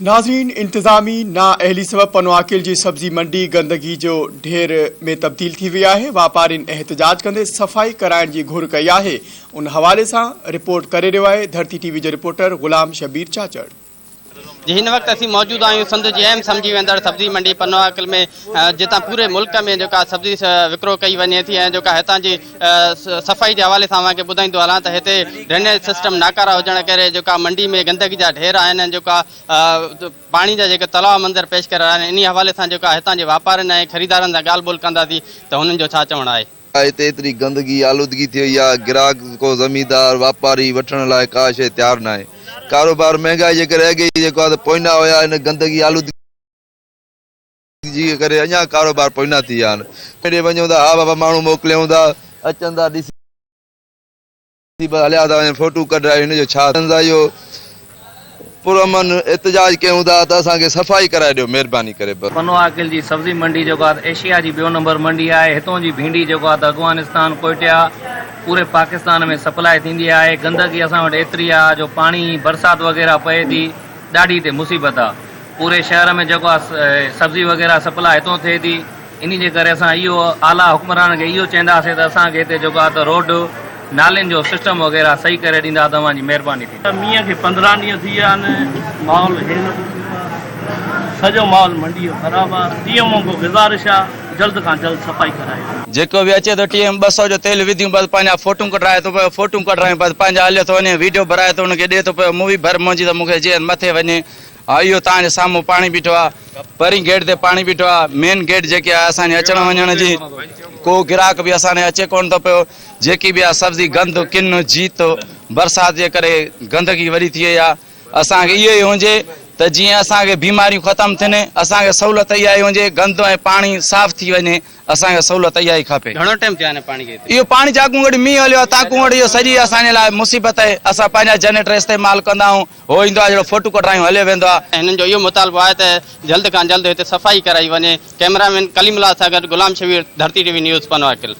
नाज़रीन, इंतज़ामी नाअहली सबब पनवाकिल जी सब्जी मंडी गंदगी जो ढेर में तब्दील थी वई आहे। वापारीन एहतजाज कंदे सफ़ाई कराइण जी घुर कई आहे। उन हवाले सां रिपोर्ट करे रहियो आहे धरती टीवी जो रिपोर्टर गुलाम शबीर चाचड़। जी हिन वक्त असीं मौजूद आहियूं सिंध जी अहम समझी वेंदड़ सब्जी मंडी पनवाकिल में, जितां पूरे मुल्क में जो सब्जी विकिरो कई वञे थी ऐं हितां जी सफ़ाई के हवाले सां अव्हांखे ॿुधाईंदो हलां त हिते ड्रेनेज सिस्टम नाकारा हुजण करे मंडी में गंदगी जा ढेर आहिनि, पानी जा तलाव मंज़र पेश करे रहिया आहिनि। इन हवाले सां हितां जे वापारियुनि ऐं ख़रीदारनि सां ॻाल्हि ॿोल कंदासीं त हुननि जो छा चवणु आहे। हिते एतिरी गंदगी आलूदगी थी वई आहे, ग्राहक को ज़मींदार वापारी वठण लाइ का शइ तयारु न आहे। कारोबार महंगाई जे करे अॻे जेको आहे पोइना हुया, हिन गंदगी आलूदगी जी करे अञा कारोबार पोइना थी विया आहिनि। हेॾे वञूं था, हा बाबा माण्हू मोकिलियूं था, अचनि था, ॾिसी हलिया था वञनि, फोटू कढाए, हिन जो छा इहो पुरअमन एहतजाज कयूं था त असांखे सफ़ाई कराए ॾियो महिरबानी करे। पनवाकिल जी सब्जी मंडी एशिया जी ॿियो नंबर मंडी आहे। हितों जी भिंडी अफगानिस्तान कोयटा पूरे पाकिस्तान में सप्लाई थींदी आहे। गंदगी असां वटि एतिरी आहे जो पानी बरसात वग़ैरह पए थी, ॾाढी हिते मुसीबत आहे। पूरे शहर में सब्जी वग़ैरह सप्लाई हितों थिए थी। इन जे करे असां इहो आला हुक्मरान खे इहो चवंदासीं त असांखे हिते रोड नालिन जो सिस्टम वग़ैरह सही करे ॾींदा, तव्हांजी महिरबानी थी। मींहं खे 15 ॾींहं थी विया आहिनि, माहौल सॼो माहौल मंडी जो ख़राबु आहे। टीएमओ को गुज़ारिश आहे जल्द खां जल्द सफ़ाई कराए। जेको बि अचे थो टीएम 200 जो तेल विधियूं, बसि पंहिंजा फोटू कढाए थो पियो, फोटू कढायूं बसि पंहिंजा हलियो थो वञे, वीडियो भराए थो हुनखे ॾिए थो पियो, मूवी भर मुंहिंजी त मूंखे जीअं मथे वञे। इहो तव्हांजे साम्हूं पाणी बीठो आहे, परी गेट ते पाणी बीठो आहे। मेन गेट जेके आहे असांजे अचण वञण जी को ग्राहक बि असांजे अचे कोन थो पियो। जेकी बि आहे सब्जी गंद किन जीत बरसात जे करे गंदगी वरी थी वई आहे। असांखे इहो ई हुजे त जीअं असांखे बीमारियूं ख़तमु थियनि, असांखे सहूलियत इहा ई हुजे गंद ऐं पाणी साफ़ थी वञे, असांखे सहूलियत इहा ई खपे। घणो टाइम थियो आहे पाणी खे? इहो पाणी जाकूं गॾु मींहुं हलियो आहे, ताकूं गॾु इहो सॼी असांजे लाइ मुसीबत आहे। असां पंहिंजा जनरेटर इस्तेमालु कंदा आहियूं, हो ईंदो आहे जहिड़ो फोटू कढायूं हलियो वेंदो आहे। हिननि जो इहो मुतालबो आहे त जल्द खां जल्द हिते सफ़ाई कराई वञे। कैमरामैन कलीमुल्लाह सां गॾु गुलाम शबीर, धरती टीवी न्यूज़ पनवाकिल।